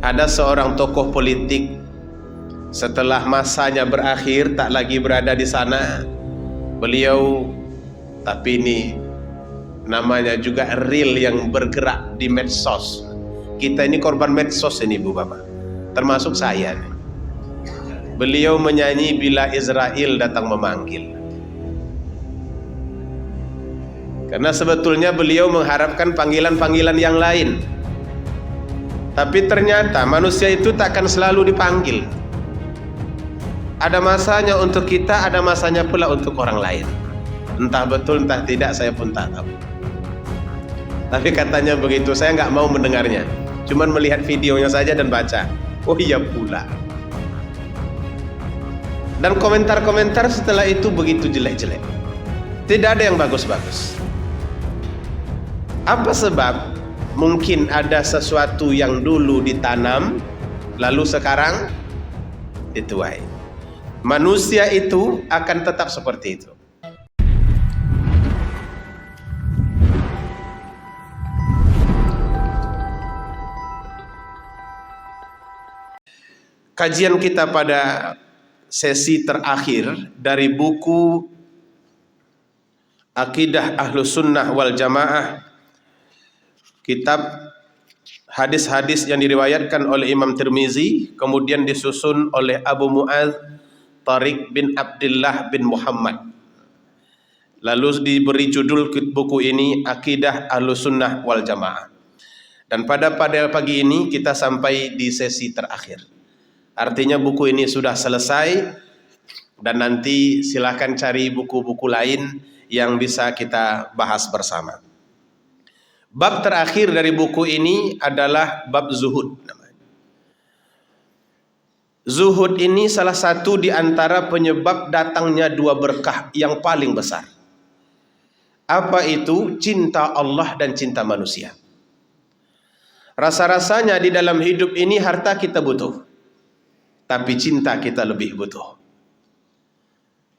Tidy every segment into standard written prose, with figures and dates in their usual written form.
Ada seorang tokoh politik setelah masanya berakhir tak lagi berada di sana. Beliau, tapi ini namanya juga real yang bergerak di medsos. Kita ini korban medsos ini Bu Bapak, termasuk saya nih. Beliau menyanyi bila Israel datang memanggil. Karena sebetulnya beliau mengharapkan panggilan-panggilan yang lain. Tapi ternyata manusia itu takkan selalu dipanggil. Ada masanya untuk kita, ada masanya pula untuk orang lain. Entah betul entah tidak, saya pun tak tahu. Tapi katanya begitu, saya nggak mau mendengarnya. Cuman melihat videonya saja dan baca. Oh iya pula. Dan komentar-komentar setelah itu begitu jelek-jelek. Tidak ada yang bagus-bagus. Apa sebab? Mungkin ada sesuatu yang dulu ditanam, lalu sekarang dituai. Manusia itu akan tetap seperti itu. Kajian kita pada sesi terakhir dari buku Aqidah Ahlus Sunnah wal Jamaah, kitab hadis-hadis yang diriwayatkan oleh Imam Tirmizi, kemudian disusun oleh Abu Mu'adz Tariq bin Abdullah bin Muhammad. Lalu diberi judul buku ini Aqidah Ahlus Sunnah wal Jamaah. Dan pada pagi ini kita sampai di sesi terakhir. Artinya buku ini sudah selesai, dan nanti silakan cari buku-buku lain yang bisa kita bahas bersama. Bab terakhir dari buku ini adalah bab zuhud. Zuhud ini salah satu di antara penyebab datangnya dua berkah yang paling besar. Apa itu? Cinta Allah dan cinta manusia. Rasa-rasanya di dalam hidup ini harta kita butuh, tapi cinta kita lebih butuh.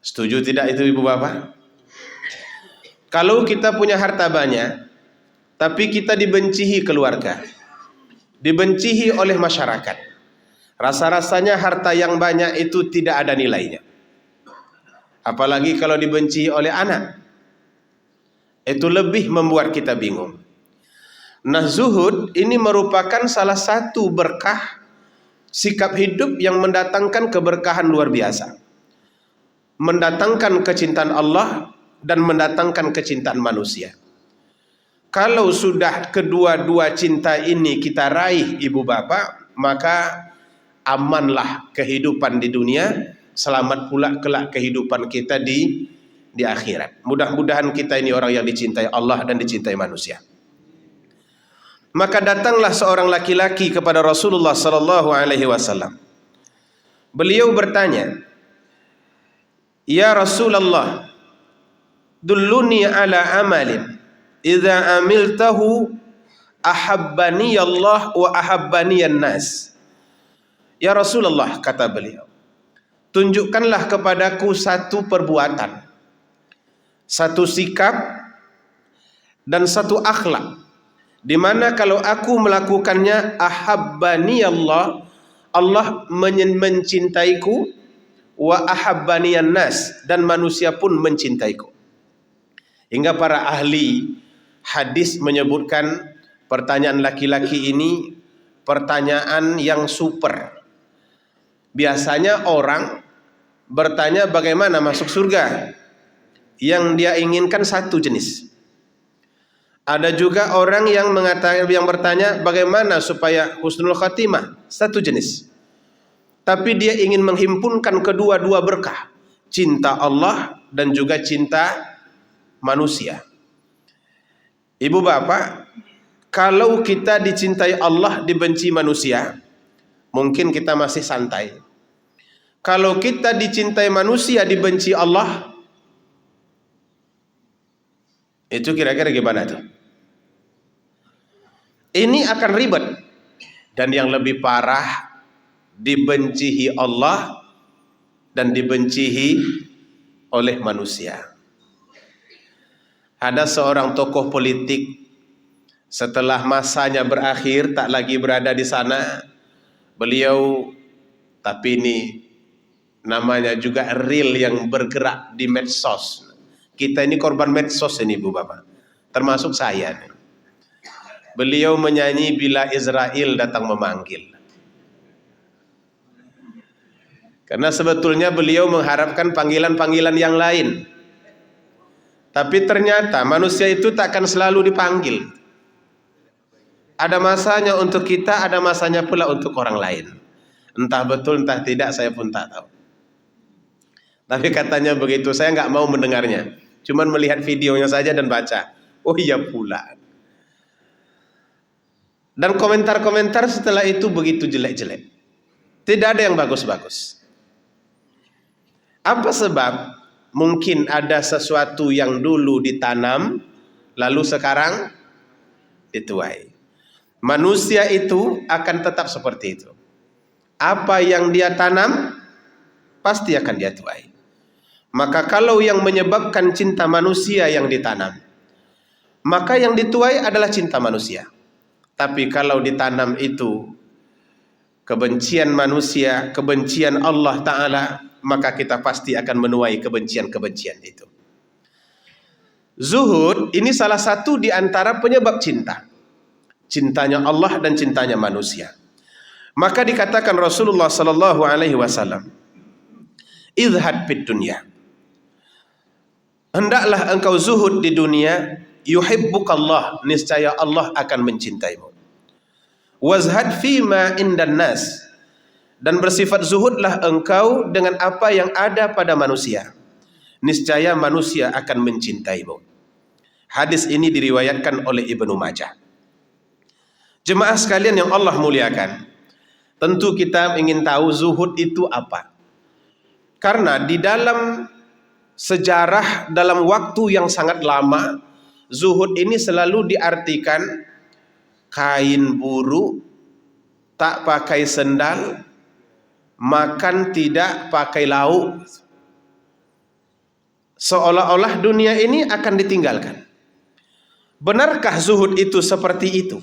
Setuju tidak itu Ibu Bapak? Kalau kita punya harta banyak, tapi kita dibencihi keluarga, dibencihi oleh masyarakat, rasa-rasanya harta yang banyak itu tidak ada nilainya. Apalagi kalau dibencihi oleh anak, itu lebih membuat kita bingung. Nah, zuhud ini merupakan salah satu berkah sikap hidup yang mendatangkan keberkahan luar biasa, mendatangkan kecintaan Allah dan mendatangkan kecintaan manusia. Kalau sudah kedua-dua cinta ini kita raih Ibu Bapak, maka amanlah kehidupan di dunia, selamat pula kelak kehidupan kita di akhirat. Mudah-mudahan kita ini orang yang dicintai Allah dan dicintai manusia. Maka datanglah seorang laki-laki kepada Rasulullah sallallahu alaihi wasallam. Beliau bertanya, "Ya Rasulullah, dulluni ala amalin idza amiltahu ahabbani Allah wa ahabbani an-nas." Ya Rasulullah, kata beliau, tunjukkanlah kepadaku satu perbuatan, satu sikap dan satu akhlak, di mana kalau aku melakukannya ahabbani Allah, Allah mencintaiku, wa ahabbani an-nas, dan manusia pun mencintaiku. Hingga para ahli hadis menyebutkan pertanyaan laki-laki ini pertanyaan yang super. Biasanya orang bertanya bagaimana masuk surga, yang dia inginkan satu jenis. Ada juga orang yang bertanya bagaimana supaya husnul khatimah, satu jenis. Tapi dia ingin menghimpunkan kedua-dua berkah, cinta Allah dan juga cinta manusia. Ibu Bapak, kalau kita dicintai Allah, dibenci manusia, mungkin kita masih santai. Kalau kita dicintai manusia, dibenci Allah, itu kira-kira gimana tuh? Ini akan ribet. Dan yang lebih parah, dibencihi Allah dan dibencihi oleh manusia. Ada seorang tokoh politik setelah masanya berakhir tak lagi berada di sana. Beliau, tapi ini namanya juga real yang bergerak di medsos. Kita ini korban medsos ini Bu Bapak, termasuk saya nih. Beliau menyanyi bila Israel datang memanggil. Karena sebetulnya beliau mengharapkan panggilan-panggilan yang lain. Tapi ternyata manusia itu tak akan selalu dipanggil. Ada masanya untuk kita, ada masanya pula untuk orang lain. Entah betul, entah tidak, saya pun tak tahu. Tapi katanya begitu, saya nggak mau mendengarnya. Cuman melihat videonya saja dan baca. Oh iya pula. Dan komentar-komentar setelah itu begitu jelek-jelek. Tidak ada yang bagus-bagus. Apa sebab? Mungkin ada sesuatu yang dulu ditanam, lalu sekarang dituai. Manusia itu akan tetap seperti itu. Apa yang dia tanam, pasti akan dia tuai. Maka kalau yang menyebabkan cinta manusia yang ditanam, maka yang dituai adalah cinta manusia. Tapi kalau ditanam itu kebencian manusia, kebencian Allah Ta'ala, maka kita pasti akan menuai kebencian-kebencian itu. Zuhud ini salah satu di antara penyebab cinta. Cintanya Allah dan cintanya manusia. Maka dikatakan Rasulullah sallallahu alaihi wasallam, "Izhad fid dunya." Hendaklah engkau zuhud di dunia, yuhibbukallah, niscaya Allah akan mencintaimu. Wazhad fima indan nas, dan bersifat zuhudlah engkau dengan apa yang ada pada manusia, niscaya manusia akan mencintaimu. Hadis ini diriwayatkan oleh Ibnu Majah. Jemaah sekalian yang Allah muliakan, tentu kita ingin tahu zuhud itu apa. Karena di dalam sejarah, dalam waktu yang sangat lama, zuhud ini selalu diartikan kain buruk, tak pakai sendal, makan tidak pakai lauk. Seolah-olah dunia ini akan ditinggalkan. Benarkah zuhud itu seperti itu?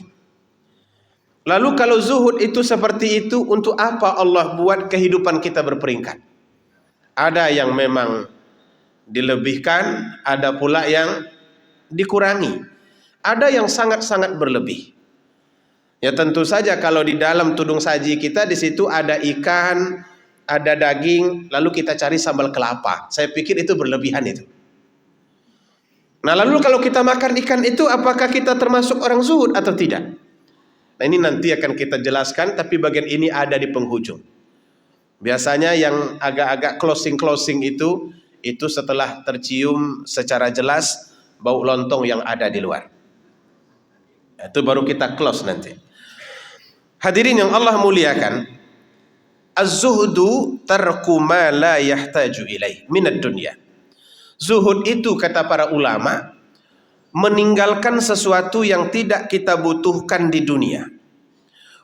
Lalu kalau zuhud itu seperti itu, untuk apa Allah buat kehidupan kita berperingkat? Ada yang memang dilebihkan, ada pula yang dikurangi. Ada yang sangat-sangat berlebih. Ya tentu saja kalau di dalam tudung saji kita di situ ada ikan, ada daging, lalu kita cari sambal kelapa. Saya pikir itu berlebihan itu. Nah lalu kalau kita makan ikan itu, apakah kita termasuk orang zuhud atau tidak? Nah ini nanti akan kita jelaskan, tapi bagian ini ada di penghujung. Biasanya yang agak-agak closing itu setelah tercium secara jelas bau lontong yang ada di luar. Itu baru kita close nanti. Hadirin yang Allah muliakan, az-zuhdu tarku ma la yahtaju ilaih minad dunya. Zuhud itu kata para ulama, meninggalkan sesuatu yang tidak kita butuhkan di dunia.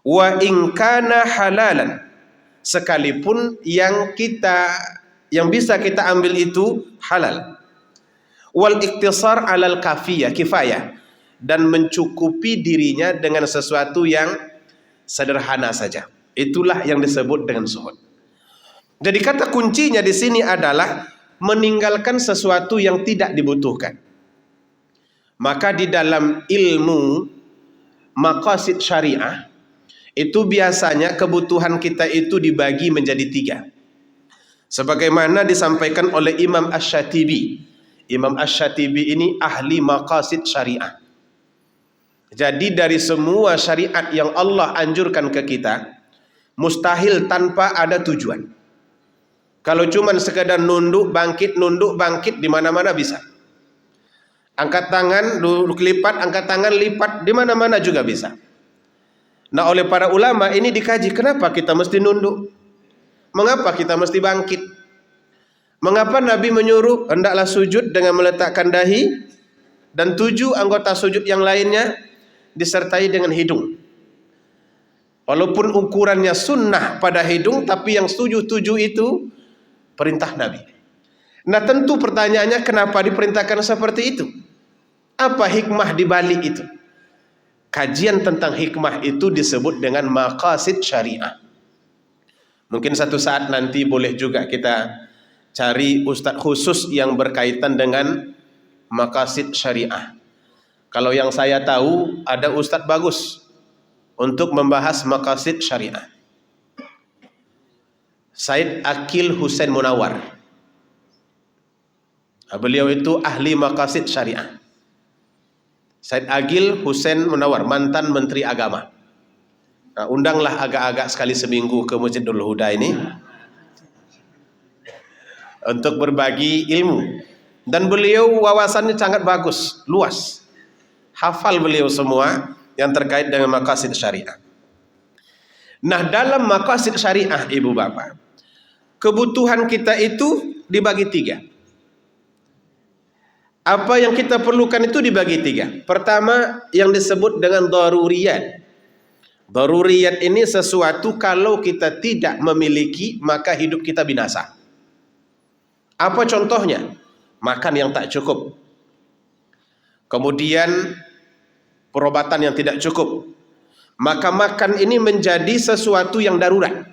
Wa in kana halalan, sekalipun yang bisa kita ambil itu halal. Wal iktisar alal kifayah, dan mencukupi dirinya dengan sesuatu yang sederhana saja. Itulah yang disebut dengan zuhud. Jadi kata kuncinya di sini adalah meninggalkan sesuatu yang tidak dibutuhkan. Maka di dalam ilmu maqasid syariah itu biasanya kebutuhan kita itu dibagi menjadi 3. Sebagaimana disampaikan oleh Imam Asy-Syatibi. Imam Asy-Syatibi ini ahli maqasid syariah. Jadi dari semua syariat yang Allah anjurkan ke kita, mustahil tanpa ada tujuan. Kalau cuman sekadar nunduk bangkit di mana-mana bisa. Angkat tangan, lipat, angkat tangan, lipat, di mana-mana juga bisa. Nah, oleh para ulama ini dikaji, kenapa kita mesti nunduk? Mengapa kita mesti bangkit? Mengapa Nabi menyuruh hendaklah sujud dengan meletakkan dahi, dan 7 anggota sujud yang lainnya disertai dengan hidung? Walaupun ukurannya sunnah pada hidung, tapi yang 7 itu perintah Nabi. Nah, tentu pertanyaannya, kenapa diperintahkan seperti itu? Apa hikmah di balik itu? Kajian tentang hikmah itu disebut dengan maqasid syariah. Mungkin satu saat nanti boleh juga kita cari ustadz khusus yang berkaitan dengan maqasid syariah. Kalau yang saya tahu ada ustadz bagus untuk membahas maqasid syariah. Said Akil Husain Munawar. Beliau itu ahli maqasid syariah. Said Akil Husain Munawar, mantan Menteri Agama. Nah, undanglah agak-agak sekali seminggu ke Masjidul Huda ini untuk berbagi ilmu. Dan beliau wawasannya sangat bagus, luas. Hafal beliau semua yang terkait dengan maqasid syariah. Nah, dalam maqasid syariah, ibu bapak, kebutuhan kita itu dibagi tiga. Apa yang kita perlukan itu dibagi tiga. Pertama, yang disebut dengan daruriyat. Daruriyat ini sesuatu kalau kita tidak memiliki maka hidup kita binasa. Apa contohnya? Makan yang tak cukup. Kemudian perobatan yang tidak cukup. Maka makan ini menjadi sesuatu yang darurat.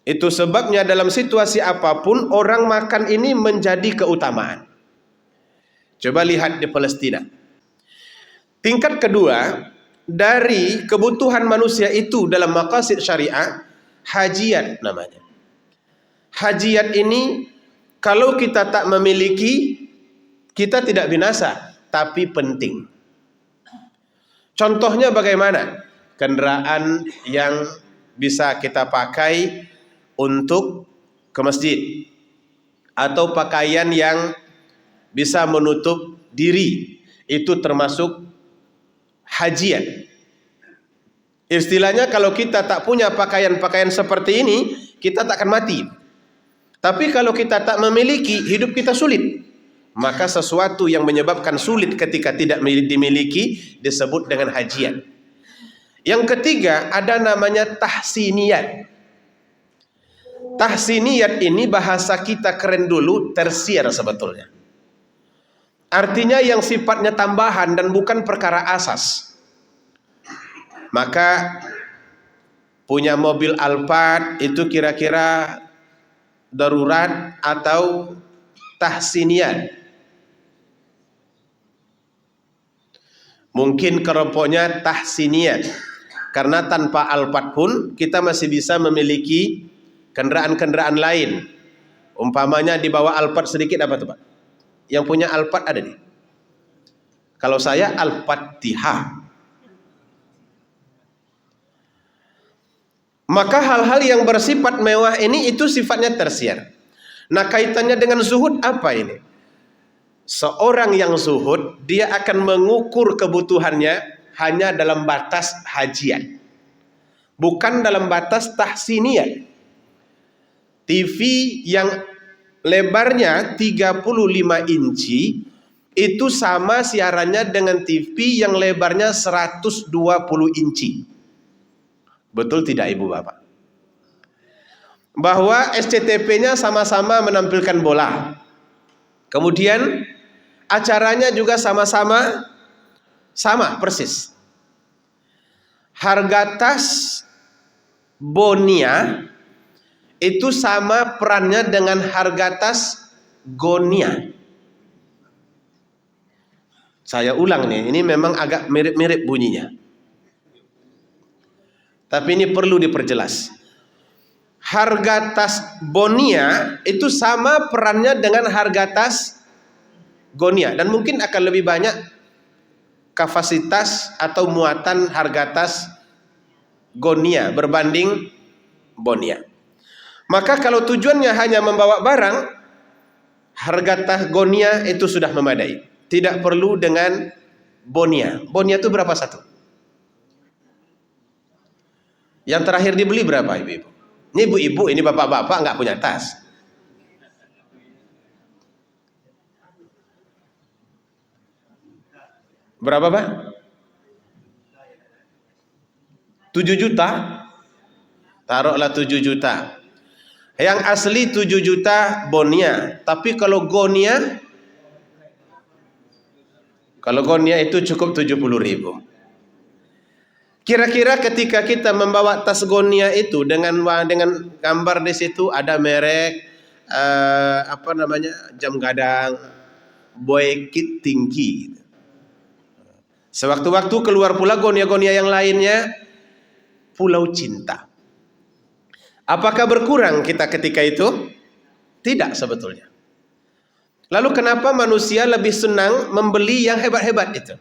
Itu sebabnya dalam situasi apapun orang makan ini menjadi keutamaan. Coba lihat di Palestina. Tingkat kedua dari kebutuhan manusia itu dalam maqasid syariah, hajiyat namanya. Hajiyat ini kalau kita tak memiliki, kita tidak binasa, tapi penting. Contohnya bagaimana? Kendaraan yang bisa kita pakai untuk ke masjid, atau pakaian yang bisa menutup diri, itu termasuk hajiyat. Istilahnya kalau kita tak punya pakaian-pakaian seperti ini, kita tak akan mati. Tapi kalau kita tak memiliki, hidup kita sulit. Maka sesuatu yang menyebabkan sulit ketika tidak dimiliki disebut dengan hajiyat. Yang ketiga ada namanya tahsiniyat. Tahsiniyat ini bahasa kita keren dulu, tersier sebetulnya. Artinya yang sifatnya tambahan dan bukan perkara asas. Maka punya mobil Alphard itu kira-kira darurat atau tahsiniyat. Mungkin kelompoknya tahsiniyat. Karena tanpa Alphard pun kita masih bisa memiliki kendaraan-kendaraan lain. Umpamanya di bawah Alphard sedikit apa tuh Pak? Yang punya Alphard ada nih. Kalau saya Al-Fatihah. Maka hal-hal yang bersifat mewah ini itu sifatnya tersier. Nah, kaitannya dengan zuhud apa ini? Seorang yang zuhud, dia akan mengukur kebutuhannya hanya dalam batas hajiyat, bukan dalam batas tahsiniyat. TV yang lebarnya 35 inci itu sama siarannya dengan TV yang lebarnya 120 inci. Betul tidak ibu bapak? Bahwa SCTV-nya sama-sama menampilkan bola. Kemudian acaranya juga sama-sama sama persis. Harga tas Bonia itu sama perannya dengan harga tas Gonia. Saya ulang nih, ini memang agak mirip-mirip bunyinya. Tapi ini perlu diperjelas. Harga tas Bonia itu sama perannya dengan harga tas Gonia. Dan mungkin akan lebih banyak kapasitas atau muatan harga tas Gonia berbanding Bonia. Maka kalau tujuannya hanya membawa barang, harga tas Gonia itu sudah memadai. Tidak perlu dengan Bonia. Bonia itu berapa satu? Yang terakhir dibeli berapa ibu-ibu? Ini ibu-ibu, ini bapak-bapak nggak punya tas. Berapa Pak? 7 juta? Taruhlah 7 juta. Yang asli 7 juta Bonia. Tapi kalau Gonia itu cukup 70.000. Kira-kira ketika kita membawa tas Gonia itu dengan gambar di situ ada merek jam gadang, Boykit tinggi. Sewaktu-waktu keluar pula Gonia-Gonia yang lainnya, Pulau Cinta. Apakah berkurang kita ketika itu? Tidak sebetulnya. Lalu kenapa manusia lebih senang membeli yang hebat-hebat itu?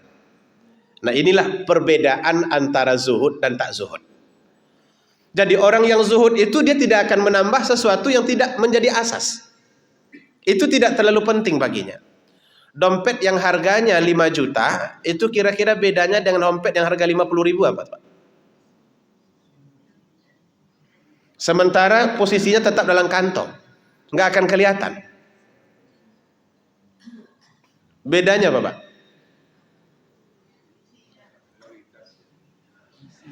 Nah, inilah perbedaan antara zuhud dan tak zuhud. Jadi orang yang zuhud itu dia tidak akan menambah sesuatu yang tidak menjadi asas. Itu tidak terlalu penting baginya. Dompet yang harganya 5 juta itu kira-kira bedanya dengan dompet yang harga 50.000 apa, Pak? Sementara posisinya tetap dalam kantong, nggak akan kelihatan. Bedanya apa, Pak?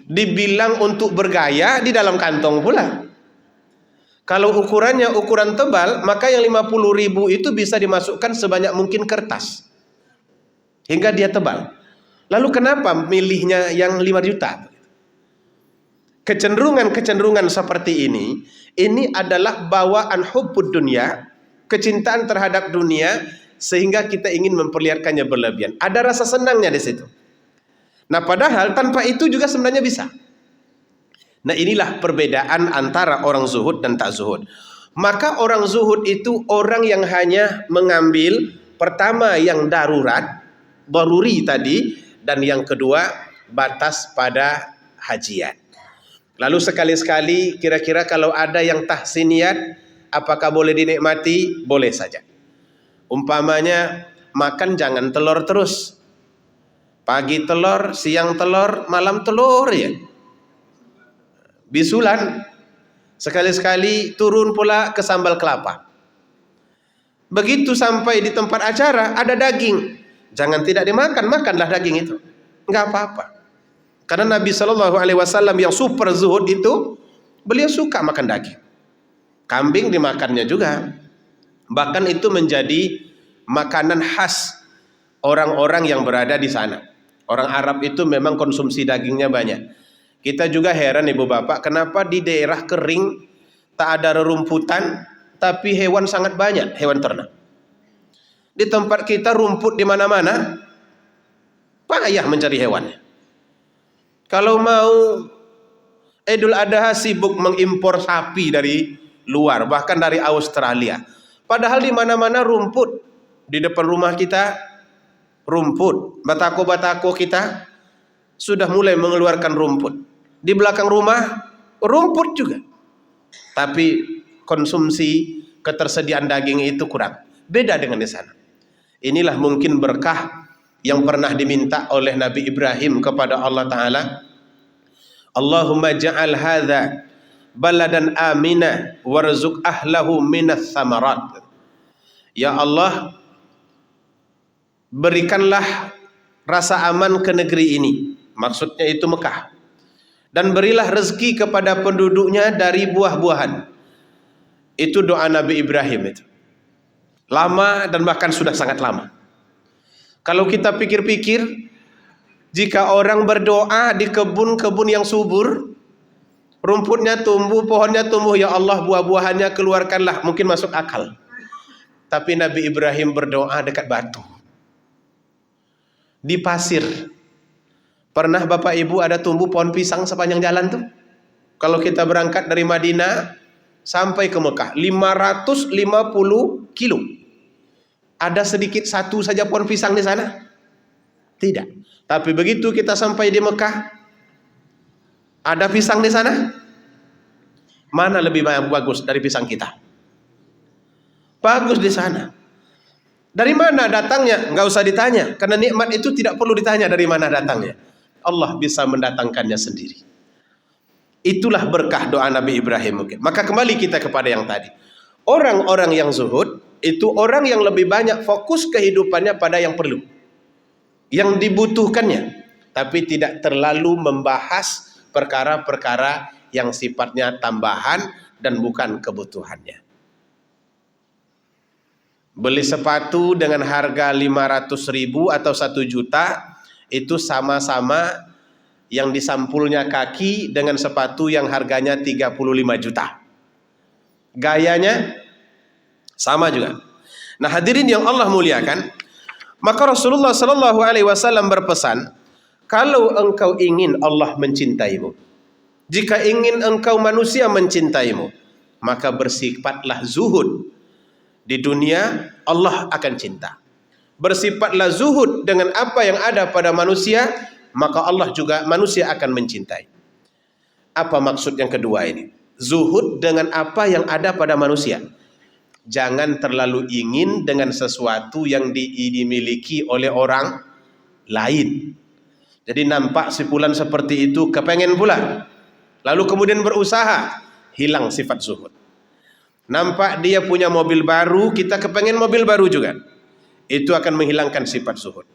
Dibilang untuk bergaya di dalam kantong pula. Kalau ukurannya ukuran tebal, maka yang 50.000 itu bisa dimasukkan sebanyak mungkin kertas. Hingga dia tebal. Lalu kenapa milihnya yang 5 juta? Kecenderungan-kecenderungan seperti ini adalah bawaan hubbud dunia, kecintaan terhadap dunia, sehingga kita ingin memperlihatkannya berlebihan. Ada rasa senangnya di situ. Nah, padahal tanpa itu juga sebenarnya bisa. Nah, inilah perbedaan antara orang zuhud dan tak zuhud. Maka orang zuhud itu orang yang hanya mengambil pertama yang darurat, daruri tadi, dan yang kedua batas pada hajiat. Lalu sekali-sekali kira-kira kalau ada yang tahsiniyat, apakah boleh dinikmati? Boleh saja. Umpamanya makan jangan telur terus. Pagi telur, siang telur, malam telur ya. Bisulan. Sekali-sekali turun pula ke sambal kelapa. Begitu sampai di tempat acara ada daging. Jangan tidak dimakan, makanlah daging itu. Enggak apa-apa. Karena Nabi SAW yang super zuhud itu, beliau suka makan daging. Kambing dimakannya juga. Bahkan itu menjadi makanan khas orang-orang yang berada di sana. Orang Arab itu memang konsumsi dagingnya banyak. Kita juga heran ibu bapak, kenapa di daerah kering tak ada rerumputan, tapi hewan sangat banyak, hewan ternak. Di tempat kita rumput di mana-mana, payah mencari hewannya. Kalau mau Idul Adha sibuk mengimpor sapi dari luar, bahkan dari Australia. Padahal di mana-mana rumput. Di depan rumah kita rumput, batako-batako kita sudah mulai mengeluarkan rumput. Di belakang rumah rumput juga. Tapi konsumsi ketersediaan daging itu kurang. Beda dengan di sana. Inilah mungkin berkah yang pernah diminta oleh Nabi Ibrahim kepada Allah Ta'ala. Allahumma ja'al hadha baladan amina warzuq ahlahu minas samarat. Ya Allah, berikanlah rasa aman ke negeri ini. Maksudnya itu Mekah. Dan berilah rezeki kepada penduduknya dari buah-buahan. Itu doa Nabi Ibrahim itu. Lama dan bahkan sudah sangat lama. Kalau kita pikir-pikir, jika orang berdoa di kebun-kebun yang subur, rumputnya tumbuh, pohonnya tumbuh, ya Allah buah-buahannya keluarkanlah, mungkin masuk akal. Tapi Nabi Ibrahim berdoa dekat batu, di pasir. Pernah Bapak Ibu ada tumbuh pohon pisang sepanjang jalan tuh? Kalau kita berangkat dari Madinah sampai ke Mekah, 550 kilo. Ada sedikit satu saja pohon pisang di sana? Tidak. Tapi begitu kita sampai di Mekah, ada pisang di sana? Mana lebih bagus dari pisang kita? Bagus di sana. Dari mana datangnya? Enggak usah ditanya, karena nikmat itu tidak perlu ditanya dari mana datangnya. Allah bisa mendatangkannya sendiri. Itulah berkah doa Nabi Ibrahim mungkin. Maka kembali kita kepada yang tadi. Orang-orang yang zuhud itu orang yang lebih banyak fokus kehidupannya pada yang perlu, yang dibutuhkannya, tapi tidak terlalu membahas perkara-perkara yang sifatnya tambahan dan bukan kebutuhannya. Beli sepatu dengan harga 500.000 atau 1 juta itu sama-sama yang disampulnya kaki dengan sepatu yang harganya 35 juta. Gayanya sama juga. Nah, hadirin yang Allah muliakan, maka Rasulullah sallallahu alaihi wasallam berpesan, kalau engkau ingin Allah mencintaimu, jika ingin engkau manusia mencintaimu, maka bersifatlah zuhud. Di dunia Allah akan cinta. Bersifatlah zuhud dengan apa yang ada pada manusia, maka Allah juga manusia akan mencintai. Apa maksud yang kedua ini? Zuhud dengan apa yang ada pada manusia. Jangan terlalu ingin dengan sesuatu yang dimiliki oleh orang lain. Jadi nampak si fulan seperti itu, kepengen pula. Lalu kemudian berusaha, hilang sifat zuhud. Nampak dia punya mobil baru, kita kepengen mobil baru juga. Itu akan menghilangkan sifat zuhud.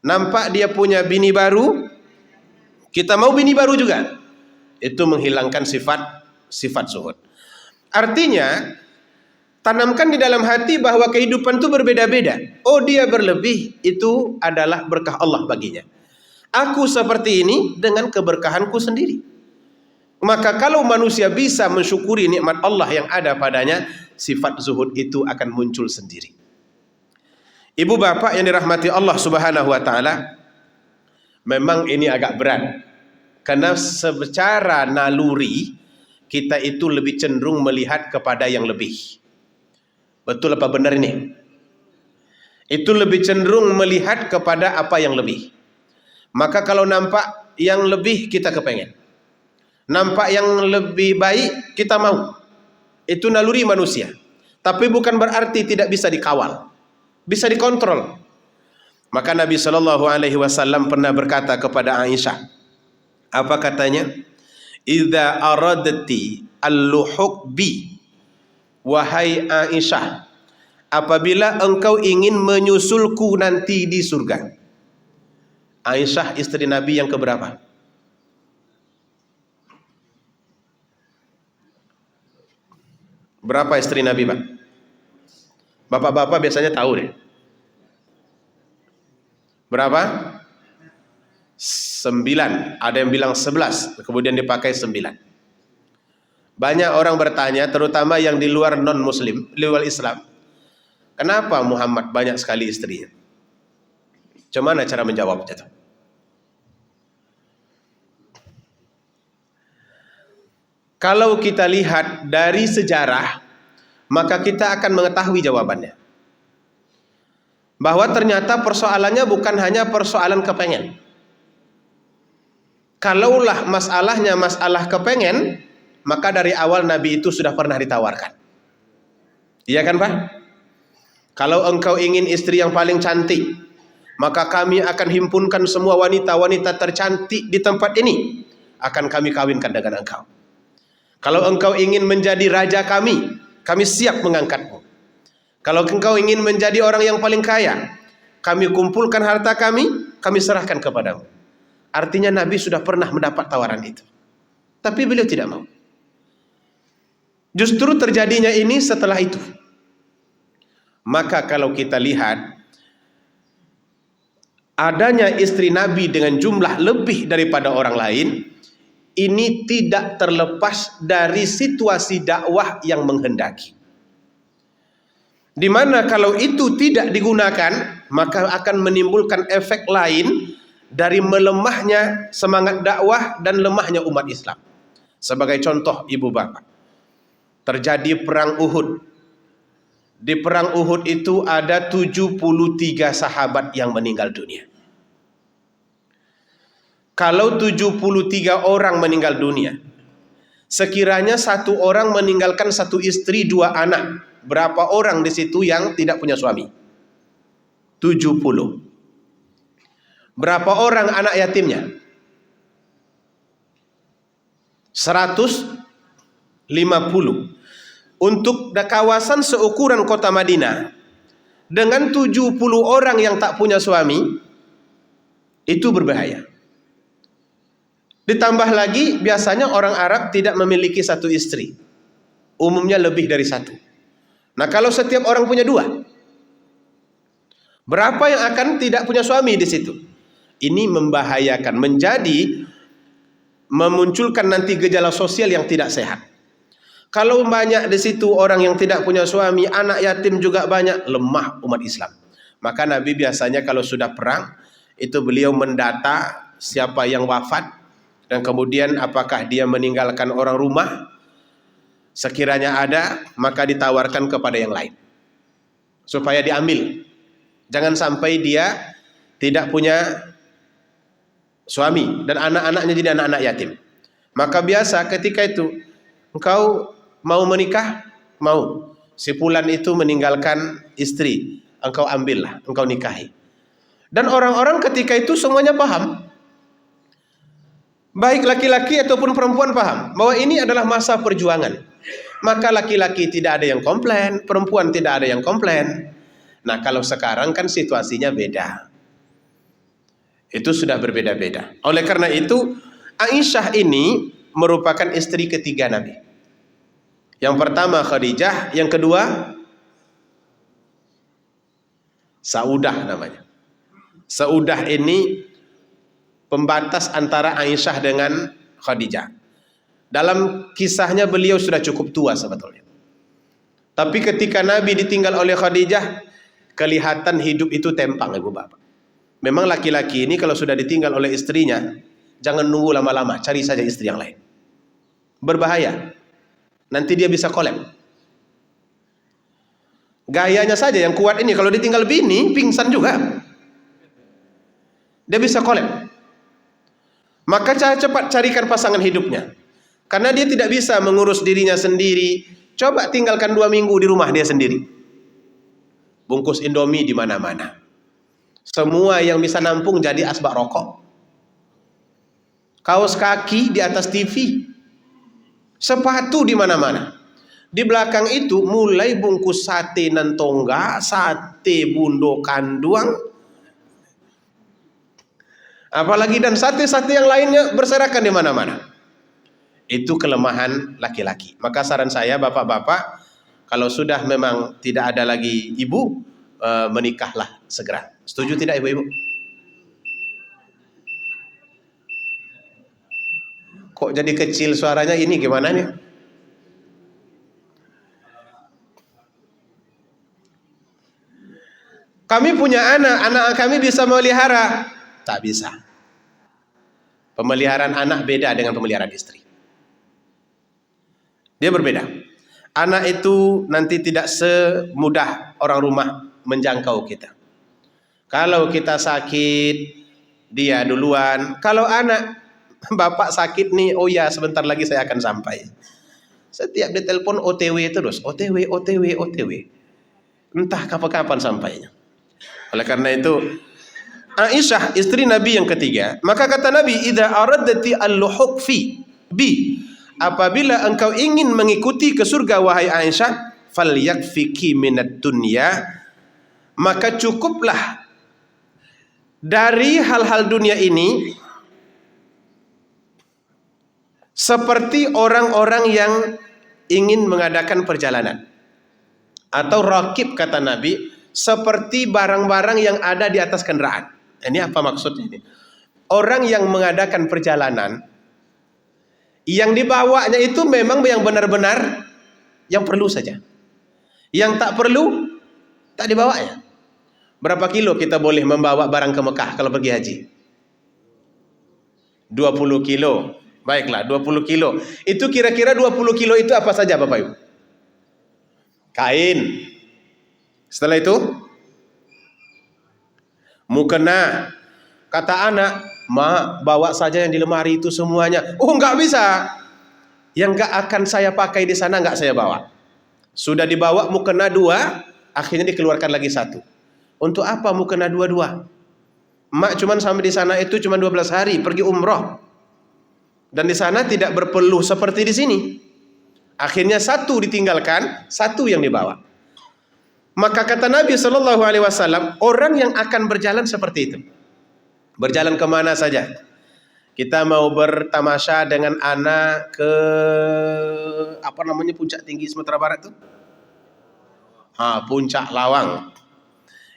Nampak dia punya bini baru, kita mau bini baru juga. Itu menghilangkan sifat zuhud. Artinya, tanamkan di dalam hati bahwa kehidupan itu berbeda-beda. Oh, dia berlebih, itu adalah berkah Allah baginya. Aku seperti ini dengan keberkahanku sendiri. Maka kalau manusia bisa mensyukuri nikmat Allah yang ada padanya, sifat zuhud itu akan muncul sendiri. Ibu bapak yang dirahmati Allah subhanahu wa ta'ala, memang ini agak berat. Karena secara naluri, kita itu lebih cenderung melihat kepada yang lebih. Betul apa benar ini? Itu lebih cenderung melihat kepada apa yang lebih. Maka kalau nampak yang lebih, kita kepengen. Nampak yang lebih baik, kita mau. Itu naluri manusia. Tapi bukan berarti tidak bisa dikawal. Bisa dikontrol. Maka Nabi SAW pernah berkata kepada Aisyah. Apa katanya? Idza aradti al-luhuq bi, wahai Aisyah, apabila engkau ingin menyusulku nanti di surga. Aisyah istri Nabi yang keberapa? Berapa istri Nabi, Pak? Bapak-bapak biasanya tahu deh. Berapa? 9. Ada yang bilang 11, kemudian dipakai 9. Banyak orang bertanya, terutama yang di luar non-muslim, di luar Islam, kenapa Muhammad banyak sekali istrinya? Gimana cara menjawabnya itu? Kalau kita lihat dari sejarah, maka kita akan mengetahui jawabannya. Bahwa ternyata persoalannya bukan hanya persoalan kepengen. Kalaulah masalahnya masalah kepengen, maka dari awal Nabi itu sudah pernah ditawarkan. Iya kan, Pak? Kalau engkau ingin istri yang paling cantik, maka kami akan himpunkan semua wanita-wanita tercantik di tempat ini, akan kami kawinkan dengan engkau. Kalau engkau ingin menjadi raja kami siap mengangkatmu. Kalau engkau ingin menjadi orang yang paling kaya, kami kumpulkan harta kami serahkan kepadamu. Artinya Nabi sudah pernah mendapat tawaran itu. Tapi beliau tidak mau. Justru terjadinya ini setelah itu. Maka kalau kita lihat, adanya istri Nabi dengan jumlah lebih daripada orang lain, ini tidak terlepas dari situasi dakwah yang menghendaki. Di mana kalau itu tidak digunakan, maka akan menimbulkan efek lain dari melemahnya semangat dakwah dan lemahnya umat Islam. Sebagai contoh, ibu bapak, terjadi perang Uhud. Di perang Uhud itu ada 73 sahabat yang meninggal dunia. Kalau 73 orang meninggal dunia, sekiranya satu orang meninggalkan satu istri, 2 anak, berapa orang di situ yang tidak punya suami? 70. Berapa orang anak yatimnya? 150. Untuk kawasan seukuran kota Madinah, dengan 70 orang yang tak punya suami, itu berbahaya. Ditambah lagi, biasanya orang Arab tidak memiliki satu istri. Umumnya lebih dari satu. Nah, kalau setiap orang punya 2, berapa yang akan tidak punya suami di situ? Ini membahayakan, menjadi memunculkan nanti gejala sosial yang tidak sehat. Kalau banyak di situ orang yang tidak punya suami, anak yatim juga banyak, lemah umat Islam. Maka Nabi biasanya kalau sudah perang, itu beliau mendata siapa yang wafat, dan kemudian apakah dia meninggalkan orang rumah. Sekiranya ada, maka ditawarkan kepada yang lain, supaya diambil. Jangan sampai dia tidak punya suami, dan anak-anaknya jadi anak-anak yatim. Maka biasa ketika itu, engkau mau menikah? Mau. Si fulan itu meninggalkan istri, engkau ambillah, engkau nikahi. Dan orang-orang ketika itu semuanya paham, baik laki-laki ataupun perempuan paham, bahwa ini adalah masa perjuangan. Maka laki-laki tidak ada yang komplain, perempuan tidak ada yang komplain. Nah kalau sekarang kan situasinya beda. Itu sudah berbeda-beda. Oleh karena itu, Aisyah ini merupakan istri ketiga Nabi. Yang pertama Khadijah, yang kedua Saudah namanya. Saudah ini pembatas antara Aisyah dengan Khadijah. Dalam kisahnya beliau sudah cukup tua sebetulnya. Tapi ketika Nabi ditinggal oleh Khadijah, kelihatan hidup itu tempang, ibu bapak. Memang laki-laki ini kalau sudah ditinggal oleh istrinya, jangan nunggu lama-lama, cari saja istri yang lain. Berbahaya. Nanti dia bisa kolep. Gayanya saja yang kuat ini, kalau ditinggal bini, pingsan juga. Dia bisa kolep. Maka cepat carikan pasangan hidupnya. Karena dia tidak bisa mengurus dirinya sendiri. Coba tinggalkan 2 minggu di rumah dia sendiri. Bungkus Indomie di mana-mana. Semua yang bisa nampung jadi asbak rokok. Kaos kaki di atas TV. Sepatu di mana-mana. Di belakang itu mulai bungkus sate nantongga, sate bundo kanduang. Apalagi dan sate-sate yang lainnya berserakan di mana-mana. Itu kelemahan laki-laki. Maka saran saya bapak-bapak, kalau sudah memang tidak ada lagi ibu, menikahlah segera. Setuju tidak ibu-ibu? Kok jadi kecil suaranya ini, gimana nih? Kami punya anak kami bisa memelihara. Tak bisa. Pemeliharaan anak beda dengan pemeliharaan istri. Dia berbeda. Anak itu nanti tidak semudah orang rumah menjangkau kita. Kalau kita sakit, dia duluan. Kalau anak, bapak sakit nih, oh ya sebentar lagi saya akan sampai. Setiap ditelepon OTW terus, OTW, OTW, OTW. Entah kapan-kapan sampainya. Oleh karena itu, Aisyah istri Nabi yang ketiga, maka kata Nabi, idza aradti al-luhuq fi bi, apabila engkau ingin mengikuti ke surga wahai Aisyah, falyakfiki minad dunya, maka cukuplah dari hal-hal dunia ini seperti orang-orang yang ingin mengadakan perjalanan, atau rakib kata Nabi, seperti barang-barang yang ada di atas kendaraan. Ini apa maksudnya ini? Orang yang mengadakan perjalanan, yang dibawanya itu memang yang benar-benar yang perlu saja. Yang tak perlu tak dibawanya. Berapa kilo kita boleh membawa barang ke Mekah kalau pergi haji? 20 kilo. Baiklah, 20 kilo. Itu kira-kira 20 kilo itu apa saja Bapak Ibu? Kain. Setelah itu mukena. Kata anak, "Ma, bawa saja yang di lemari itu semuanya." Oh, enggak bisa. Yang enggak akan saya pakai di sana enggak saya bawa. Sudah dibawa mukena 2, akhirnya dikeluarkan lagi 1. Untuk apa mukena 2-2? Mak cuman sampai di sana itu cuma 12 hari pergi umroh. Dan di sana tidak berpeluh seperti di sini. Akhirnya 1 ditinggalkan, 1 yang dibawa. Maka kata Nabi Shallallahu Alaihi Wasallam, orang yang akan berjalan seperti itu, berjalan kemana saja. Kita mau bertamasya dengan anak ke puncak tinggi Sumatera Barat tuh, Puncak Lawang.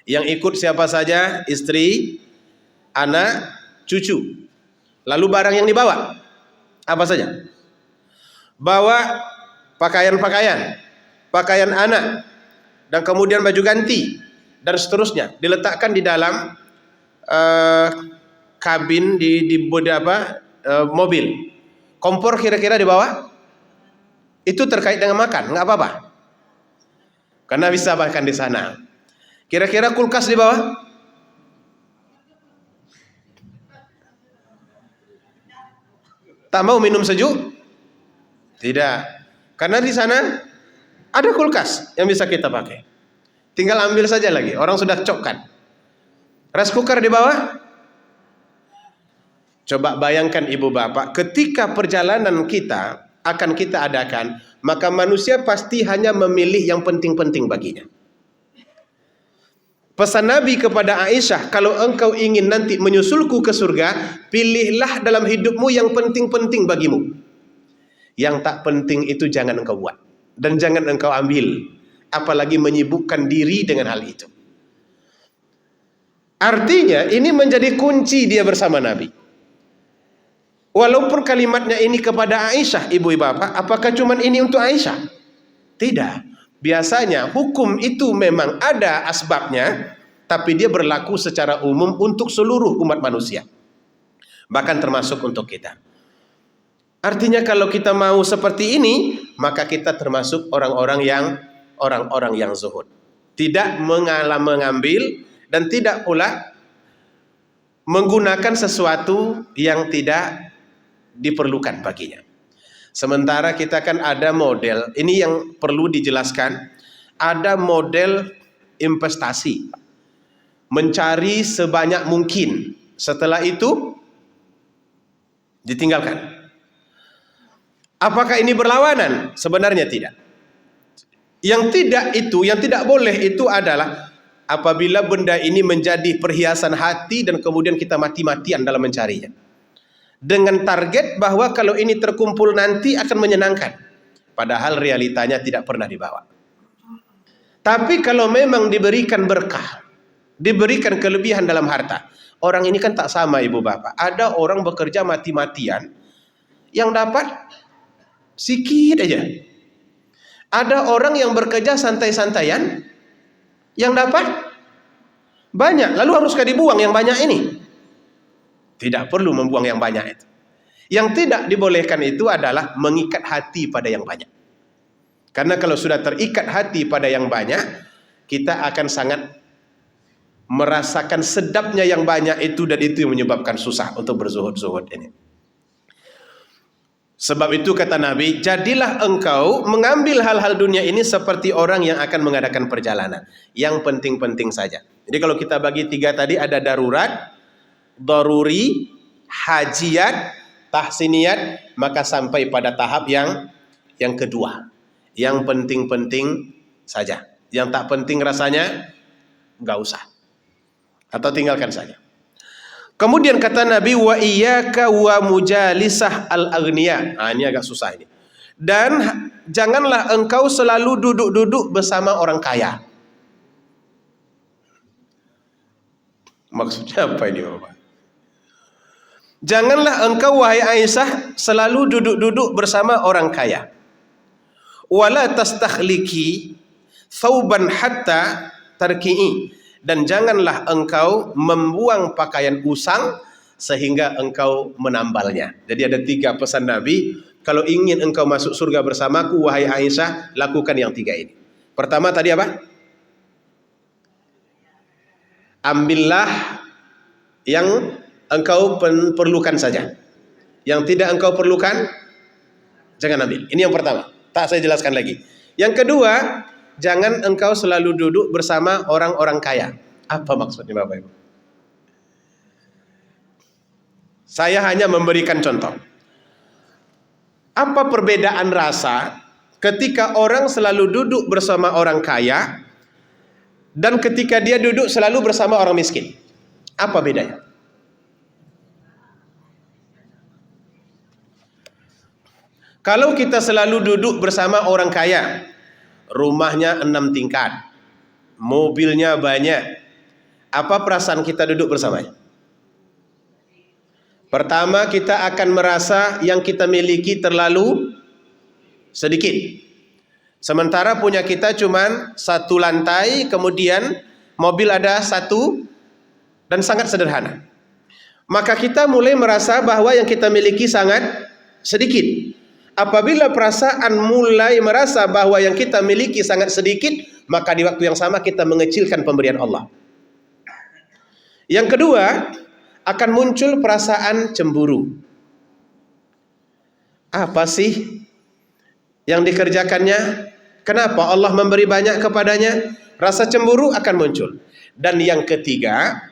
Yang ikut siapa saja? Istri, anak, cucu. Lalu barang yang dibawa, Apa saja? Bawa pakaian-pakaian, pakaian anak, dan kemudian baju ganti, dan seterusnya. Diletakkan di dalam kabin di mobil. Kompor kira-kira di bawah. Itu terkait dengan makan, nggak apa-apa. Karena bisa bahkan di sana. Kira-kira kulkas di bawah? Tak mau minum sejuk? Tidak. Karena di sana ada kulkas yang bisa kita pakai. Tinggal ambil saja lagi. Orang sudah cokkan. Rice cooker di bawah? Coba bayangkan ibu bapak, ketika perjalanan kita akan kita adakan, maka manusia pasti hanya memilih yang penting-penting baginya. Pesan Nabi kepada Aisyah, kalau engkau ingin nanti menyusulku ke surga, pilihlah dalam hidupmu yang penting-penting bagimu. Yang tak penting itu jangan engkau buat. Dan jangan engkau ambil. Apalagi menyibukkan diri dengan hal itu. Artinya ini menjadi kunci dia bersama Nabi. Walaupun kalimatnya ini kepada Aisyah, ibu bapak, apakah cuma ini untuk Aisyah? Tidak. Biasanya hukum itu memang ada asbabnya, tapi dia berlaku secara umum untuk seluruh umat manusia. Bahkan termasuk untuk kita. Artinya kalau kita mau seperti ini, maka kita termasuk orang-orang yang zuhud. Tidak mengambil dan tidak pula menggunakan sesuatu yang tidak diperlukan baginya. Sementara kita kan ada model, ini yang perlu dijelaskan, ada model investasi. Mencari sebanyak mungkin, setelah itu ditinggalkan. Apakah ini berlawanan? Sebenarnya tidak. Yang tidak boleh itu adalah apabila benda ini menjadi perhiasan hati dan kemudian kita mati-matian dalam mencarinya. Dengan target bahwa kalau ini terkumpul nanti akan menyenangkan. Padahal realitanya tidak pernah dibawa. Tapi kalau memang diberikan berkah, diberikan kelebihan dalam harta. Orang ini kan tak sama ibu bapak. Ada orang bekerja mati-matian yang dapat sikit aja. Ada orang yang bekerja santai-santaian yang dapat banyak. Lalu haruskah dibuang yang banyak ini? Tidak perlu membuang yang banyak itu. Yang tidak dibolehkan itu adalah mengikat hati pada yang banyak. Karena kalau sudah terikat hati pada yang banyak, kita akan sangat merasakan sedapnya yang banyak itu, dan itu yang menyebabkan susah untuk berzuhud-zuhud ini. Sebab itu kata Nabi, jadilah engkau mengambil hal-hal dunia ini seperti orang yang akan mengadakan perjalanan. Yang penting-penting saja. Jadi kalau kita bagi tiga tadi, ada darurat, daruri, hajiat, tahsiniyat, maka sampai pada tahap yang kedua. Yang penting-penting saja. Yang tak penting rasanya, nggak usah. Atau tinggalkan saja. Kemudian kata Nabi, wa iyyaka wa mujalisah al-aghniya. Ini agak susah ini. Dan janganlah engkau selalu duduk-duduk bersama orang kaya. Maksudnya apa ini Bapak? Janganlah engkau wahai Aisyah selalu duduk-duduk bersama orang kaya. Wala tastakhliki thawban hatta tarki'i. Dan janganlah engkau membuang pakaian usang sehingga engkau menambalnya. Jadi ada 3 pesan Nabi. Kalau ingin engkau masuk surga bersamaku wahai Aisyah, lakukan yang 3 ini. Pertama tadi apa? Ambillah yang engkau perlukan saja. Yang tidak engkau perlukan, jangan ambil. Ini yang pertama. Tak saya jelaskan lagi. Yang kedua, jangan engkau selalu duduk bersama orang-orang kaya. Apa maksudnya Bapak Ibu? Saya hanya memberikan contoh. Apa perbedaan rasa ketika orang selalu duduk bersama orang kaya dan ketika dia duduk selalu bersama orang miskin? Apa bedanya? Kalau kita selalu duduk bersama orang kaya, rumahnya 6 tingkat, mobilnya banyak, apa perasaan kita duduk bersamanya? Pertama, kita akan merasa yang kita miliki terlalu sedikit. Sementara punya kita cuman satu lantai, kemudian mobil ada satu dan sangat sederhana. Maka kita mulai merasa bahwa yang kita miliki sangat sedikit. Apabila perasaan mulai merasa bahwa yang kita miliki sangat sedikit, maka di waktu yang sama kita mengecilkan pemberian Allah. Yang kedua, akan muncul perasaan cemburu. Apa sih yang dikerjakannya? Kenapa Allah memberi banyak kepadanya? Rasa cemburu akan muncul. Dan yang ketiga,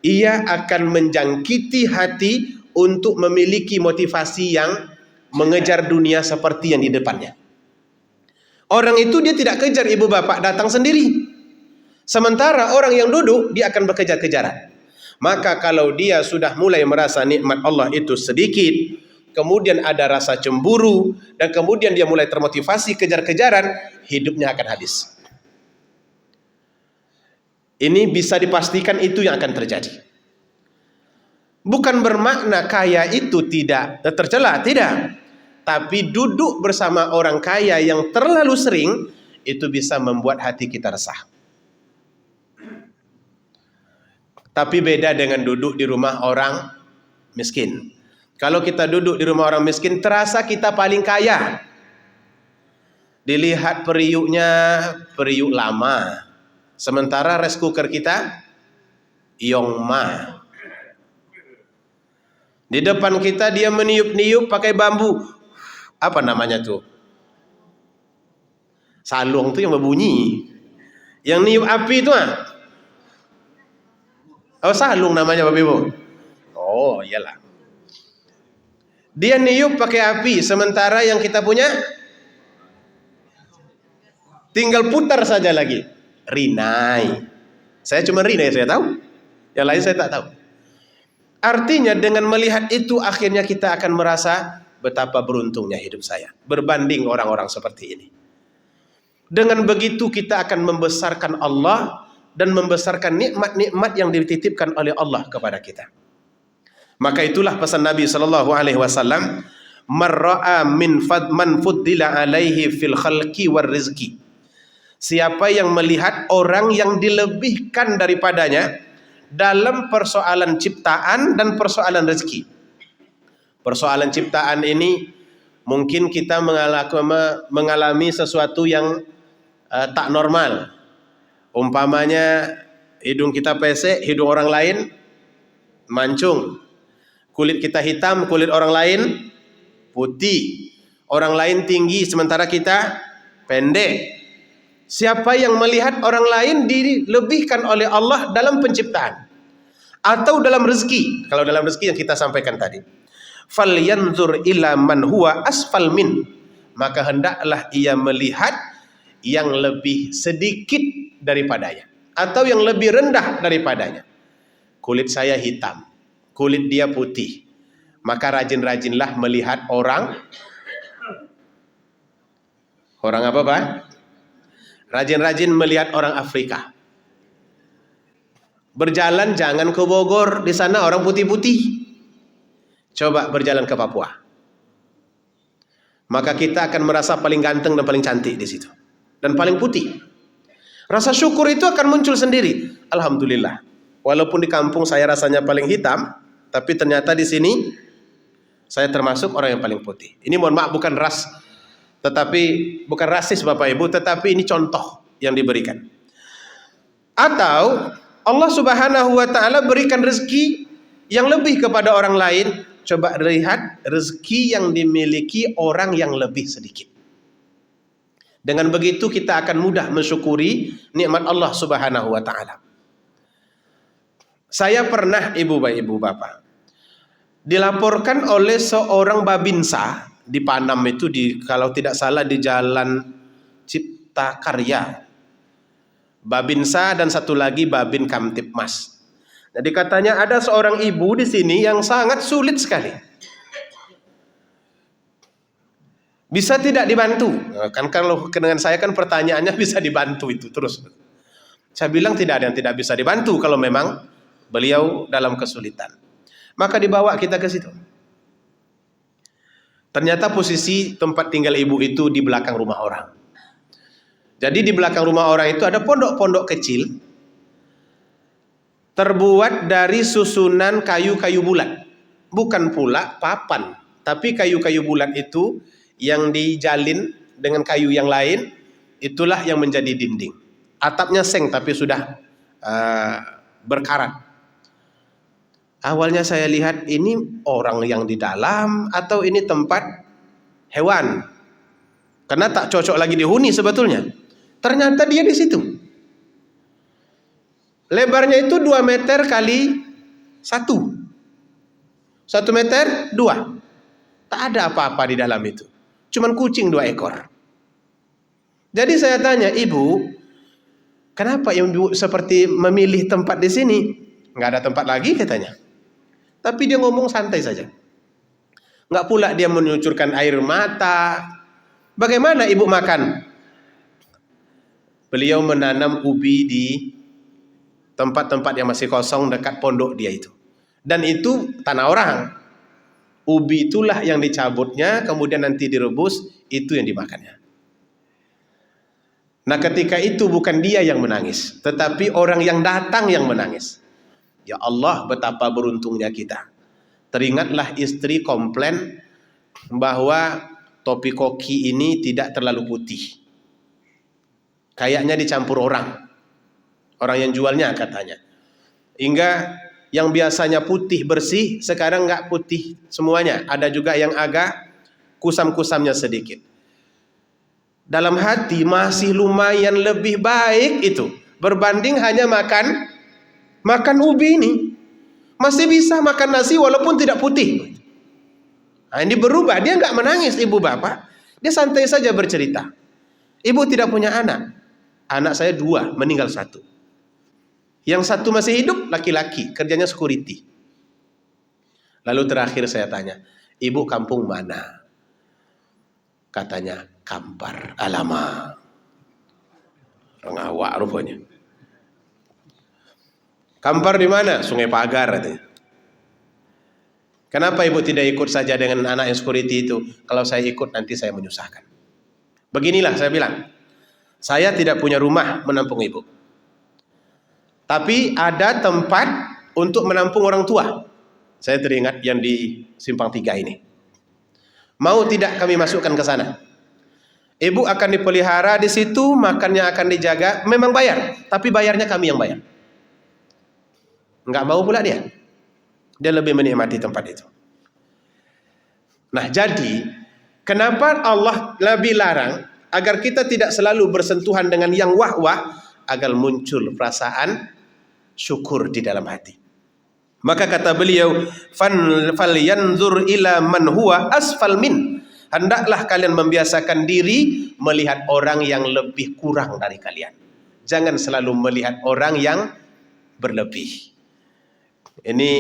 ia akan menjangkiti hati untuk memiliki motivasi yang mengejar dunia seperti yang di depannya. Orang itu dia tidak kejar ibu bapak, datang sendiri. Sementara orang yang duduk, dia akan berkejar-kejaran. Maka kalau dia sudah mulai merasa nikmat Allah itu sedikit, kemudian ada rasa cemburu, dan kemudian dia mulai termotivasi kejar-kejaran, hidupnya akan habis. Ini bisa dipastikan itu yang akan terjadi. Bukan bermakna kaya itu tidak tercela, tidak. Tapi duduk bersama orang kaya yang terlalu sering, itu bisa membuat hati kita resah. Tapi beda dengan duduk di rumah orang miskin. Kalau kita duduk di rumah orang miskin, terasa kita paling kaya. Dilihat periuknya, periuk lama. Sementara rice cooker kita, Yongma. Di depan kita dia meniup-niup pakai bambu. Apa namanya tuh? Salung tuh yang berbunyi. Yang niup api itu oh, salung namanya Bapak Ibu. Oh, iyalah. Dia niup pakai api, sementara yang kita punya tinggal putar saja lagi. Rinai. Saya cuma rinai saya tahu. Yang lain saya tak tahu. Artinya dengan melihat itu akhirnya kita akan merasa betapa beruntungnya hidup saya berbanding orang-orang seperti ini. Dengan begitu kita akan membesarkan Allah dan membesarkan nikmat-nikmat yang dititipkan oleh Allah kepada kita. Maka itulah pesan Nabi sallallahu alaihi wasallam, "Marra'a man fuddila alaihi fil khalqi war rizqi." Siapa yang melihat orang yang dilebihkan daripadanya dalam persoalan ciptaan dan persoalan rezeki. Persoalan ciptaan ini mungkin kita mengalami sesuatu yang tak normal. Umpamanya hidung kita pesek, hidung orang lain mancung. Kulit kita hitam, kulit orang lain putih. Orang lain tinggi sementara kita pendek. Siapa yang melihat orang lain dilebihkan oleh Allah dalam penciptaan atau dalam rezeki? Kalau dalam rezeki yang kita sampaikan tadi, falyanzur ila man huwa asfal min, maka hendaklah ia melihat yang lebih sedikit daripadanya atau yang lebih rendah daripadanya. Kulit saya hitam, kulit dia putih, maka rajin-rajinlah melihat orang apa Pak? Rajin-rajin melihat orang Afrika. Berjalan jangan ke Bogor, di sana orang putih-putih. Coba berjalan ke Papua. Maka kita akan merasa paling ganteng dan paling cantik di situ. Dan paling putih. Rasa syukur itu akan muncul sendiri. Alhamdulillah. Walaupun di kampung saya rasanya paling hitam, tapi ternyata di sini saya termasuk orang yang paling putih. Ini mohon maaf bukan ras, tetapi bukan rasis Bapak Ibu, tetapi ini contoh yang diberikan. Atau Allah Subhanahu wa taala berikan rezeki yang lebih kepada orang lain. Coba lihat rezeki yang dimiliki orang yang lebih sedikit. Dengan begitu kita akan mudah mensyukuri nikmat Allah Subhanahu wa taala. Saya pernah ibu bapak dilaporkan oleh seorang babinsa di Panam itu, kalau tidak salah di Jalan Cipta Karya. Babinsa dan satu lagi Babin Kamtipmas. Jadi katanya ada seorang ibu di sini yang sangat sulit sekali. Bisa tidak dibantu? Kan kalau dengan saya kan pertanyaannya bisa dibantu itu terus. Saya bilang tidak ada yang tidak bisa dibantu kalau memang beliau dalam kesulitan. Maka dibawa kita ke situ. Ternyata posisi tempat tinggal ibu itu di belakang rumah orang. Jadi di belakang rumah orang itu ada pondok-pondok kecil terbuat dari susunan kayu-kayu bulat. Bukan pula papan, tapi kayu-kayu bulat itu yang dijalin dengan kayu yang lain, itulah yang menjadi dinding. Atapnya seng tapi sudah berkarat. Awalnya saya lihat ini orang yang di dalam atau ini tempat hewan. Karena tak cocok lagi dihuni sebetulnya. Ternyata dia di situ. Lebarnya itu 2 meter kali 1. 1 meter 2. Tak ada apa-apa di dalam itu. Cuman kucing 2 ekor. Jadi saya tanya, ibu, kenapa ibu seperti memilih tempat di sini? Nggak ada tempat lagi katanya. Tapi dia ngomong santai saja. Nggak pula dia menyucurkan air mata. Bagaimana ibu makan? Beliau menanam ubi di tempat-tempat yang masih kosong dekat pondok dia itu. Dan itu tanah orang. Ubi itulah yang dicabutnya, kemudian nanti direbus, itu yang dimakannya. Nah ketika itu bukan dia yang menangis, tetapi orang yang datang yang menangis. Ya Allah, betapa beruntungnya kita. Teringatlah istri komplain bahwa topi koki ini tidak terlalu putih. Kayaknya dicampur orang. Orang yang jualnya katanya. Hingga yang biasanya putih bersih, sekarang nggak putih semuanya. Ada juga yang agak kusam-kusamnya sedikit. Dalam hati masih lumayan lebih baik itu. Berbanding hanya makan ubi ini. Masih bisa makan nasi walaupun tidak putih. Nah, ini berubah. Dia nggak menangis ibu bapak. Dia santai saja bercerita. Ibu tidak punya anak. Anak saya 2, meninggal 1. Yang 1 masih hidup, laki-laki. Kerjanya security. Lalu terakhir saya tanya, ibu kampung mana? Katanya, Kampar. Alamak. Rengawak rupanya. Kampar di mana? Sungai Pagar katanya. Kenapa ibu tidak ikut saja dengan anak yang security itu? Kalau saya ikut nanti saya menyusahkan. Beginilah saya bilang. Saya tidak punya rumah menampung ibu. Tapi ada tempat untuk menampung orang tua. Saya teringat yang di Simpang 3 ini. Mau tidak kami masukkan ke sana? Ibu akan dipelihara di situ, makannya akan dijaga, memang bayar, tapi bayarnya kami yang bayar. Enggak mau pula dia. Dia lebih menikmati tempat itu. Nah, jadi kenapa Allah lebih larang agar kita tidak selalu bersentuhan dengan yang wah-wah, agar muncul perasaan syukur di dalam hati. Maka kata beliau, falyanzur ila man huwa asfal min. Hendaklah kalian membiasakan diri melihat orang yang lebih kurang dari kalian. Jangan selalu melihat orang yang berlebih. Ini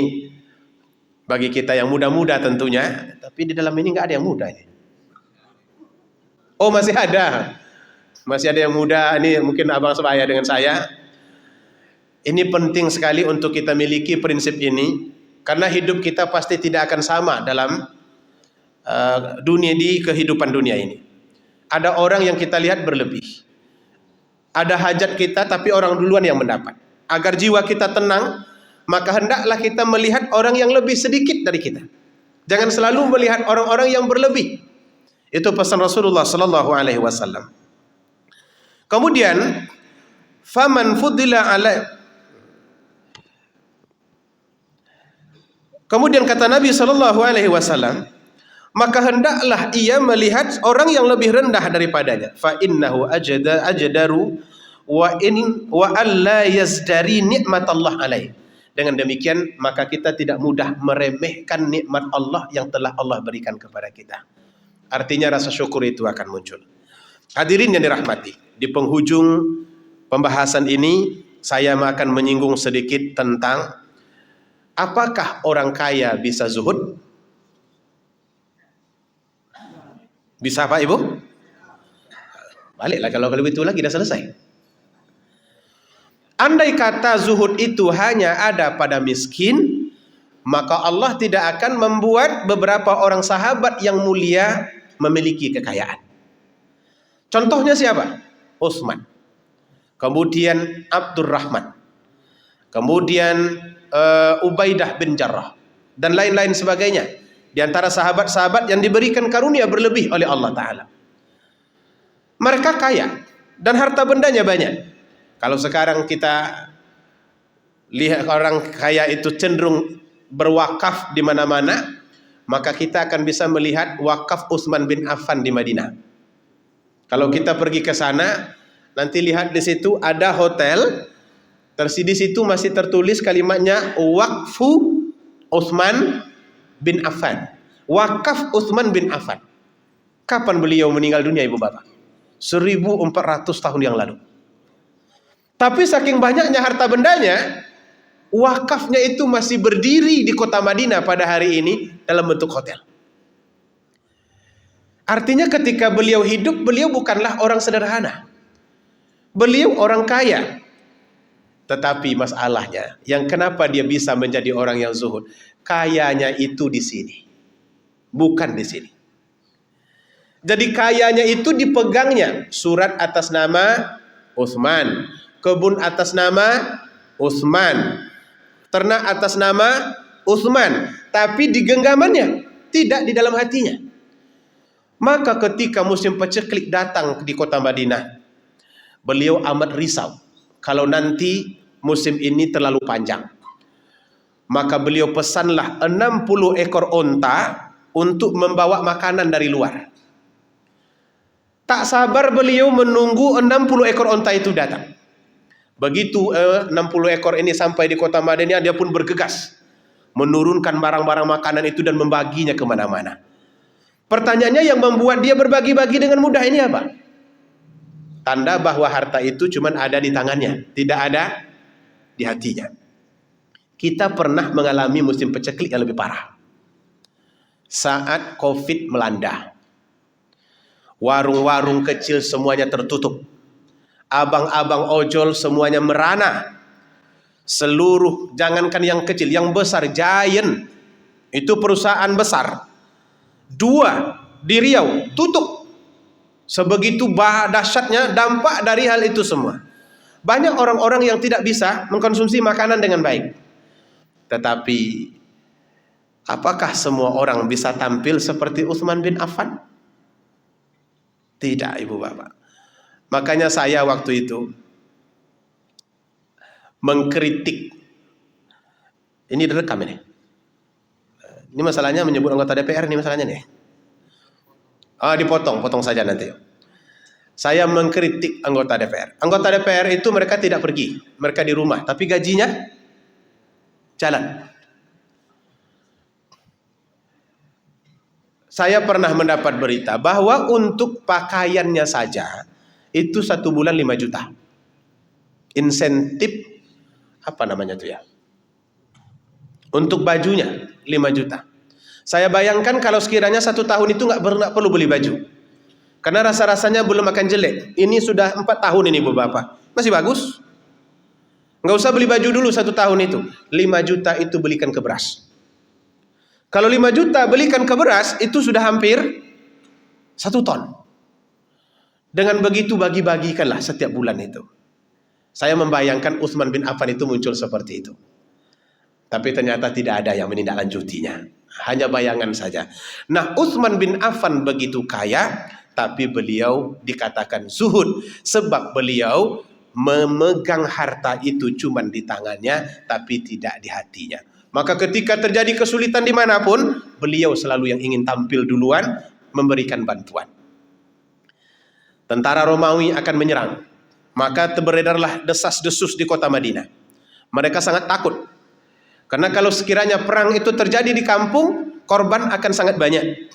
bagi kita yang muda-muda tentunya, tapi di dalam ini nggak ada yang muda ini. Oh masih ada yang muda. Ini mungkin abang sebaya dengan saya. Ini penting sekali untuk kita miliki prinsip ini, karena hidup kita pasti tidak akan sama dalam kehidupan dunia ini. Ada orang yang kita lihat berlebih. Ada hajat kita tapi orang duluan yang mendapat. Agar jiwa kita tenang, maka hendaklah kita melihat orang yang lebih sedikit dari kita. Jangan selalu melihat orang-orang yang berlebih. Itu pesan Rasulullah sallallahu alaihi wasallam. Kemudian faman fuddila alai. Kemudian kata Nabi sallallahu alaihi wasallam, maka hendaklah ia melihat orang yang lebih rendah daripadanya. Fa innahu ajdaru wa alla yazdari nikmatallah alaih. Dengan demikian maka kita tidak mudah meremehkan nikmat Allah yang telah Allah berikan kepada kita. Artinya rasa syukur itu akan muncul. Hadirin yang dirahmati, di penghujung pembahasan ini saya akan menyinggung sedikit tentang apakah orang kaya bisa zuhud? Bisa Pak Ibu? Baliklah kalau itu lagi dah selesai. Andai kata zuhud itu hanya ada pada miskin, maka Allah tidak akan membuat beberapa orang sahabat yang mulia memiliki kekayaan. Contohnya siapa? Utsman, kemudian Abdurrahman, kemudian Ubaidah bin Jarrah, dan lain-lain sebagainya. Di antara sahabat-sahabat yang diberikan karunia berlebih oleh Allah Ta'ala. Mereka kaya dan harta bendanya banyak. Kalau sekarang kita lihat orang kaya itu cenderung berwakaf di mana-mana, maka kita akan bisa melihat wakaf Utsman bin Affan di Madinah. Kalau kita pergi ke sana, nanti lihat di situ ada hotel, di situ masih tertulis kalimatnya Waqfu Utsman bin Affan. Wakaf Utsman bin Affan. Kapan beliau meninggal dunia, ibu bapak? 1400 tahun yang lalu. Tapi saking banyaknya harta bendanya, wakafnya itu masih berdiri di kota Madinah pada hari ini dalam bentuk hotel. Artinya ketika beliau hidup, beliau bukanlah orang sederhana. Beliau orang kaya. Tetapi masalahnya, yang kenapa dia bisa menjadi orang yang zuhud? Kayanya itu di sini, bukan di sini. Jadi kayanya itu dipegangnya. Surat atas nama Utsman, kebun atas nama Utsman, ternak atas nama Utsman, tapi di genggamannya, tidak di dalam hatinya. Maka ketika musim paceklik datang di kota Madinah, beliau amat risau kalau nanti musim ini terlalu panjang. Maka beliau pesanlah 60 ekor onta untuk membawa makanan dari luar. Tak sabar beliau menunggu 60 ekor onta itu datang. Begitu 60 ekor ini sampai di kota Madinah, dia pun bergegas menurunkan barang-barang makanan itu dan membaginya kemana-mana. Pertanyaannya, yang membuat dia berbagi-bagi dengan mudah ini apa? Tanda bahwa harta itu cuma ada di tangannya, tidak ada di hatinya. Kita pernah mengalami musim paceklik yang lebih parah. Saat COVID melanda, warung-warung kecil semuanya tertutup. Abang-abang ojol semuanya merana. Seluruh, jangankan yang kecil, yang besar, Giant, itu perusahaan besar, 2 di Riau tutup. Sebegitu dahsyatnya dampak dari hal itu semua. Banyak orang-orang yang tidak bisa mengkonsumsi makanan dengan baik. Tetapi apakah semua orang bisa tampil seperti Utsman bin Affan? Tidak, ibu bapak. Makanya saya waktu itu mengkritik. Ini direkam ini. Ini masalahnya menyebut anggota DPR, ini masalahnya nih. Potong saja nanti. Saya mengkritik anggota DPR. Anggota DPR itu mereka tidak pergi, mereka di rumah, tapi gajinya jalan. Saya pernah mendapat berita bahwa untuk pakaiannya saja itu 1 bulan 5 juta. Insentif apa namanya itu ya? Untuk bajunya 5 juta. Saya bayangkan kalau sekiranya 1 tahun itu nggak perlu beli baju, karena rasa-rasanya belum akan jelek. Ini sudah 4 tahun ini, bu bapak, masih bagus. Nggak usah beli baju dulu 1 tahun itu. 5 juta itu belikan ke beras. Kalau 5 juta belikan ke beras, itu sudah hampir 1 ton. Dengan begitu bagi-bagikanlah setiap bulan itu. Saya membayangkan Utsman bin Affan itu muncul seperti itu. Tapi ternyata tidak ada yang menindaklanjutinya. Hanya bayangan saja. Nah, Utsman bin Affan begitu kaya, tapi beliau dikatakan zuhud. Sebab beliau memegang harta itu cuma di tangannya, tapi tidak di hatinya. Maka ketika terjadi kesulitan dimanapun, beliau selalu yang ingin tampil duluan, memberikan bantuan. Tentara Romawi akan menyerang. Maka beredarlah desas-desus di kota Madinah. Mereka sangat takut. Karena kalau sekiranya perang itu terjadi di kampung, korban akan sangat banyak.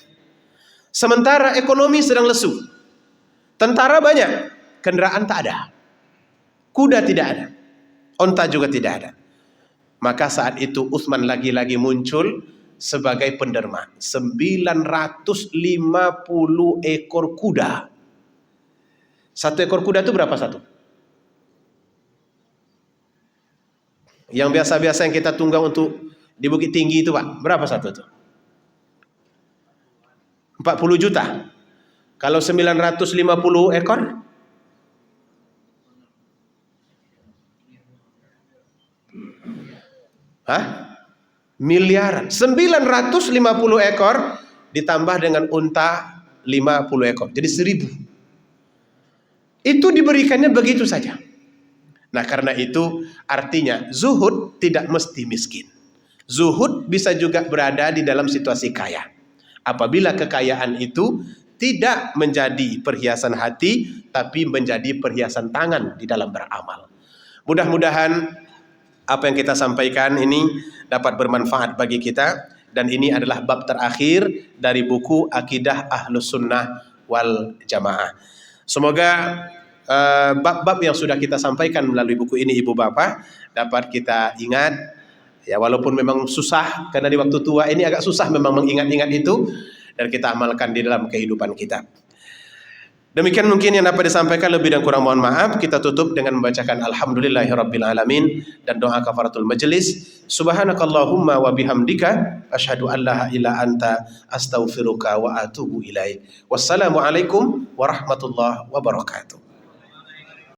Sementara ekonomi sedang lesu. Tentara banyak, kendaraan tak ada. Kuda tidak ada. Onta juga tidak ada. Maka saat itu Utsman lagi-lagi muncul sebagai penderma. 950 ekor kuda. 1 ekor kuda itu berapa satu? Yang biasa-biasa yang kita tunggang untuk di Bukit Tinggi itu Pak, berapa satu itu? 40 juta. Kalau 950 ekor? Hah? Miliaran. 950 ekor ditambah dengan unta 50 ekor. Jadi 1000. Itu diberikannya begitu saja. Nah karena itu artinya zuhud tidak mesti miskin. Zuhud bisa juga berada di dalam situasi kaya. Apabila kekayaan itu tidak menjadi perhiasan hati, tapi menjadi perhiasan tangan di dalam beramal. Mudah-mudahan apa yang kita sampaikan ini dapat bermanfaat bagi kita. Dan ini adalah bab terakhir dari buku Akidah Ahlus Sunnah wal Jamaah. Semoga bab-bab yang sudah kita sampaikan melalui buku ini Ibu Bapak dapat kita ingat. Ya walaupun memang susah, karena di waktu tua ini agak susah memang mengingat-ingat itu. Dan kita amalkan di dalam kehidupan kita. Demikian mungkin yang dapat disampaikan, lebih dan kurang mohon maaf. Kita tutup dengan membacakan Alhamdulillahirabbil alamin dan doa kafaratul majelis. Subhanakallahumma wa bihamdika asyhadu an la ilaha illa anta astaghfiruka wa atubu ilaik. Wassalamualaikum warahmatullahi wabarakatuh.